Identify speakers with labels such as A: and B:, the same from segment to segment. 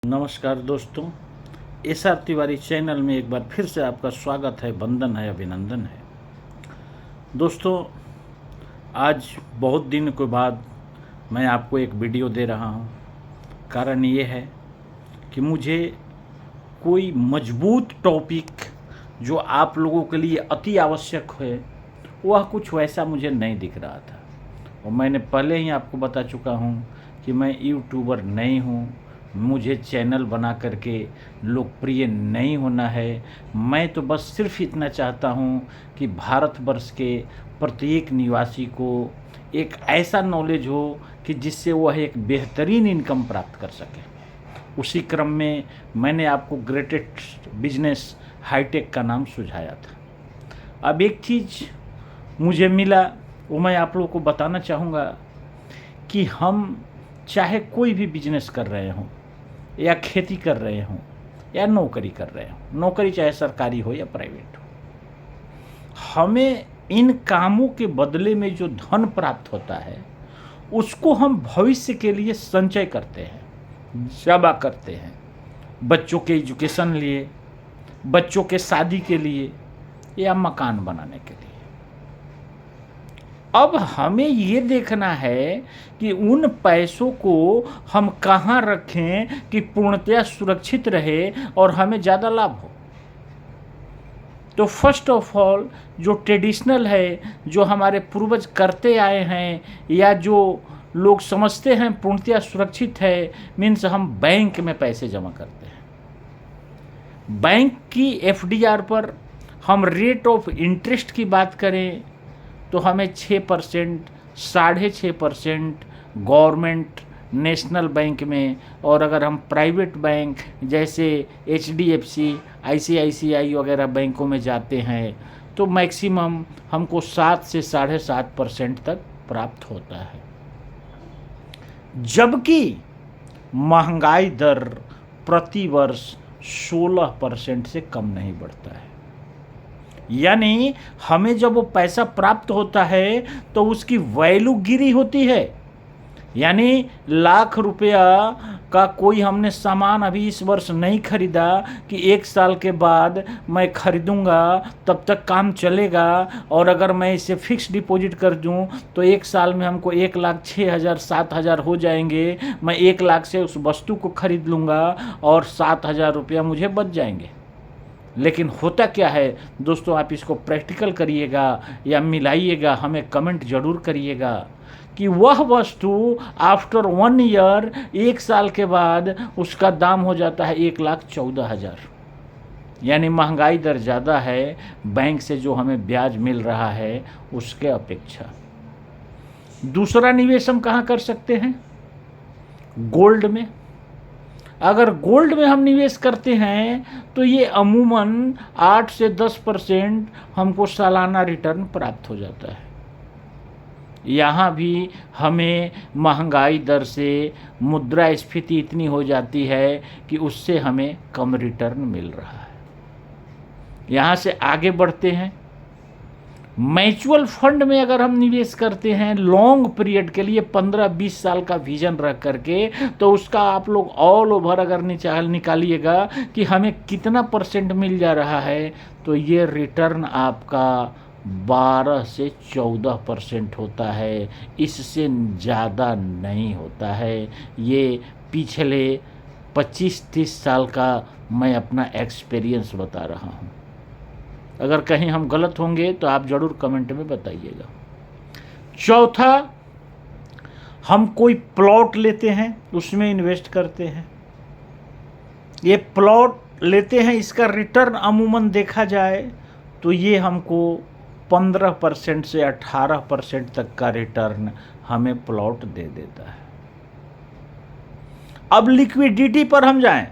A: नमस्कार दोस्तों, S R Tiwari channel में एक बार फिर से आपका स्वागत है, वंदन है, अभिनंदन है। दोस्तों, आज बहुत दिन के बाद मैं आपको एक वीडियो दे रहा हूं। कारण ये है कि मुझे कोई मजबूत टॉपिक जो आप लोगों के लिए अति आवश्यक है, वह कुछ वैसा मुझे नहीं दिख रहा था। और मैंने पहले ही आपको बता चुका हूं कि मैं यूट्यूबर नहीं हूं, मुझे चैनल बना करके लोकप्रिय नहीं होना है। मैं तो बस सिर्फ इतना चाहता हूं कि भारतवर्ष के प्रत्येक निवासी को एक ऐसा नॉलेज हो कि जिससे वह एक बेहतरीन इनकम प्राप्त कर सके। उसी क्रम में मैंने आपको ग्रेटेस्ट बिजनेस हाईटेक का नाम सुझाया था। अब एक चीज़ मुझे मिला, वो मैं आप लोगों को बताना चाहूँगा कि हम चाहे कोई भी बिजनेस कर रहे हों, या खेती कर रहे हों, या नौकरी कर रहे हों, नौकरी चाहे सरकारी हो या प्राइवेट हो, हमें इन कामों के बदले में जो धन प्राप्त होता है उसको हम भविष्य के लिए संचय करते हैं, जमा करते हैं। बच्चों के एजुकेशन लिए, बच्चों के शादी के लिए, या मकान बनाने के लिए। अब हमें ये देखना है कि उन पैसों को हम कहाँ रखें कि पूर्णतया सुरक्षित रहे और हमें ज़्यादा लाभ हो। तो फर्स्ट ऑफ ऑल, जो ट्रेडिशनल है, जो हमारे पूर्वज करते आए हैं, या जो लोग समझते हैं पूर्णतया सुरक्षित है, मीन्स हम बैंक में पैसे जमा करते हैं। बैंक की एफडीआर पर हम रेट ऑफ इंटरेस्ट की बात करें तो हमें 6%, 6.5% गवर्नमेंट नेशनल बैंक में, और अगर हम प्राइवेट बैंक जैसे HDFC, ICICI वगैरह बैंकों में जाते हैं तो मैक्सिमम हमको 7 से 7.5% तक प्राप्त होता है। जबकि महंगाई दर प्रति वर्ष 16% से कम नहीं बढ़ता है। यानी हमें जब वो पैसा प्राप्त होता है तो उसकी वैल्यू गिरी होती है। यानी लाख रुपया का कोई हमने सामान अभी इस वर्ष नहीं खरीदा कि 1 साल के बाद मैं खरीदूंगा, तब तक काम चलेगा, और अगर मैं इसे फिक्स डिपॉजिट कर दूं तो 1 साल में हमको 1,06,000 7,000 हो जाएंगे। मैं 1 लाख से उस वस्तु को खरीद लूँगा और 7,000 रुपया मुझे बच जाएंगे। लेकिन होता क्या है दोस्तों, आप इसको प्रैक्टिकल करिएगा या मिलाइएगा, हमें कमेंट जरूर करिएगा कि वह वस्तु आफ्टर 1 ईयर, 1 साल के बाद उसका दाम हो जाता है 1,14,000। यानी महंगाई दर ज़्यादा है बैंक से जो हमें ब्याज मिल रहा है उसके अपेक्षा। दूसरा निवेश हम कहाँ कर सकते हैं? गोल्ड में। अगर गोल्ड में हम निवेश करते हैं तो ये अमूमन 8 से 10% हमको सालाना रिटर्न प्राप्त हो जाता है। यहाँ भी हमें महंगाई दर से मुद्रास्फीति इतनी हो जाती है कि उससे हमें कम रिटर्न मिल रहा है। यहाँ से आगे बढ़ते हैं। म्यूचुअल फंड में अगर हम निवेश करते हैं लॉन्ग पीरियड के लिए, 15-20 साल का विजन रख करके, तो उसका आप लोग ऑल ओवर अगर निकालिएगा कि हमें कितना % मिल जा रहा है, तो ये रिटर्न आपका 12 से 14% होता है। इससे ज़्यादा नहीं होता है। ये पिछले 25-30 साल का मैं अपना एक्सपीरियंस बता रहा हूँ। अगर कहीं हम गलत होंगे तो आप ज़रूर कमेंट में बताइएगा। चौथा, हम कोई प्लॉट लेते हैं, उसमें इन्वेस्ट करते हैं। ये प्लॉट लेते हैं, इसका रिटर्न अमूमन देखा जाए तो ये हमको 15% से 18% तक का रिटर्न हमें प्लॉट दे देता है। अब लिक्विडिटी पर हम जाएं।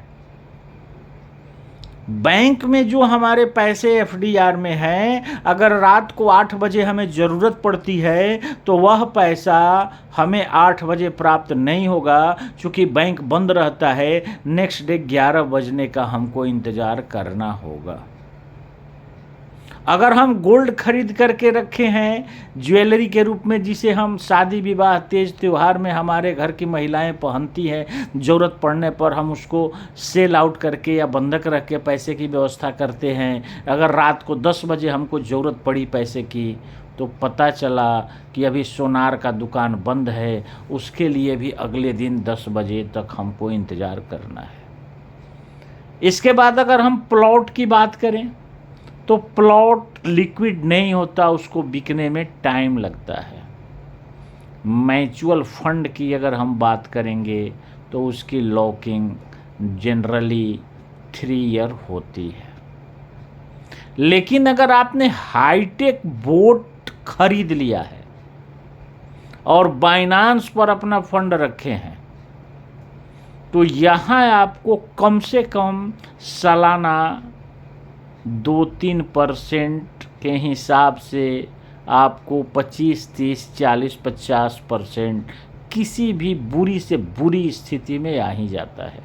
A: बैंक में जो हमारे पैसे एफडीआर में हैं, अगर रात को 8 बजे हमें ज़रूरत पड़ती है तो वह पैसा हमें 8 बजे प्राप्त नहीं होगा, क्योंकि बैंक बंद रहता है। नेक्स्ट डे 11 बजने का हमको इंतज़ार करना होगा। अगर हम गोल्ड खरीद करके रखे हैं ज्वेलरी के रूप में, जिसे हम शादी विवाह तेज त्यौहार में हमारे घर की महिलाएं पहनती हैं, ज़रूरत पड़ने पर हम उसको सेल आउट करके या बंधक रख के पैसे की व्यवस्था करते हैं। अगर रात को 10 बजे हमको ज़रूरत पड़ी पैसे की, तो पता चला कि अभी सोनार का दुकान बंद है, उसके लिए भी अगले दिन 10 बजे तक हमको इंतज़ार करना है। इसके बाद अगर हम प्लॉट की बात करें, तो प्लॉट लिक्विड नहीं होता, उसको बिकने में टाइम लगता है। म्यूचुअल फंड की अगर हम बात करेंगे तो उसकी लॉकिंग जनरली 3 ईयर होती है। लेकिन अगर आपने हाईटेक बोट खरीद लिया है और बाइनांस पर अपना फंड रखे हैं, तो यहाँ आपको कम से कम सालाना 2-3% के हिसाब से आपको 25, 30, 40, 50% किसी भी बुरी से बुरी स्थिति में आ ही जाता है।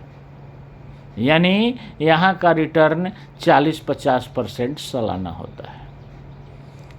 A: यानी यहाँ का रिटर्न 40-50% सालाना होता है।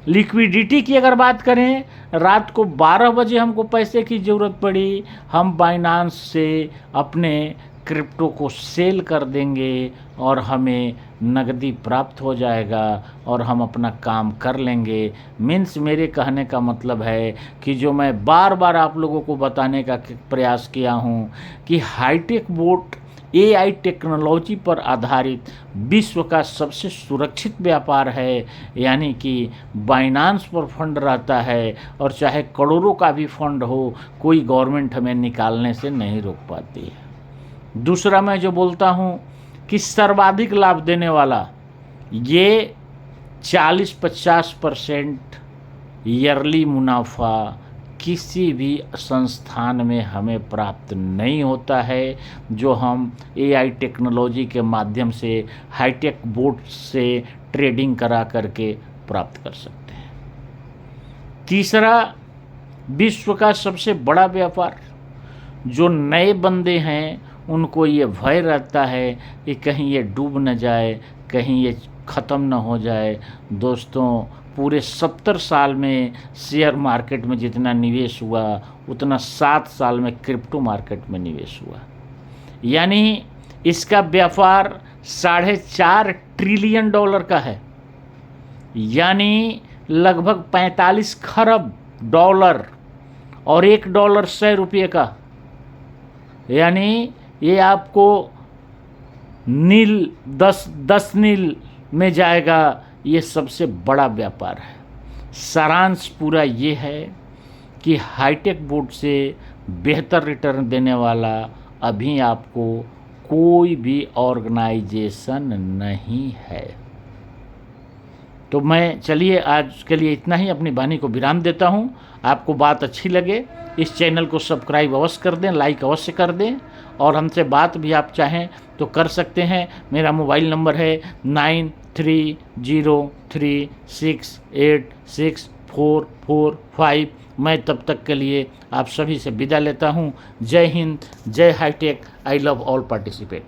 A: लिक्विडिटी की अगर बात करें, रात को 12 बजे हमको पैसे की ज़रूरत पड़ी, हम बाइनांस से अपने क्रिप्टो को सेल कर देंगे और हमें नकदी प्राप्त हो जाएगा और हम अपना काम कर लेंगे। मीन्स मेरे कहने का मतलब है कि जो मैं बार बार आप लोगों को बताने का प्रयास किया हूँ कि हाईटेक बोट AI टेक्नोलॉजी पर आधारित विश्व का सबसे सुरक्षित व्यापार है। यानी कि बाइनांस पर फंड रहता है और चाहे करोड़ों का भी फंड हो, कोई गवर्नमेंट हमें निकालने से नहीं रोक पाती है। दूसरा मैं जो बोलता हूँ कि सर्वाधिक लाभ देने वाला ये 40-50% ईयरली मुनाफा किसी भी संस्थान में हमें प्राप्त नहीं होता है, जो हम AI टेक्नोलॉजी के माध्यम से हाईटेक बोट से ट्रेडिंग करा करके प्राप्त कर सकते हैं। तीसरा, विश्व का सबसे बड़ा व्यापार, जो नए बंदे हैं उनको ये भय रहता है कि कहीं ये डूब न जाए, कहीं ये ख़त्म न हो जाए। दोस्तों, पूरे 70 साल में शेयर मार्केट में जितना निवेश हुआ, उतना 7 साल में क्रिप्टो मार्केट में निवेश हुआ। यानी इसका व्यापार $4.5 ट्रिलियन का है, यानी लगभग 45 खरब डॉलर, और $1 100 रुपये का। यानी ये आपको नील 10 नील में जाएगा। ये सबसे बड़ा व्यापार है। सारांश पूरा ये है कि हाईटेक बोट से बेहतर रिटर्न देने वाला अभी आपको कोई भी ऑर्गेनाइजेशन नहीं है। तो मैं चलिए आज के लिए इतना ही, अपनी वाणी को विराम देता हूँ। आपको बात अच्छी लगे इस चैनल को सब्सक्राइब अवश्य कर दें, लाइक अवश्य कर दें, और हमसे बात भी आप चाहें तो कर सकते हैं। मेरा मोबाइल नंबर है 9303686445। मैं तब तक के लिए आप सभी से विदा लेता हूँ। Jai Hind, Jai Hitech. I love all participate.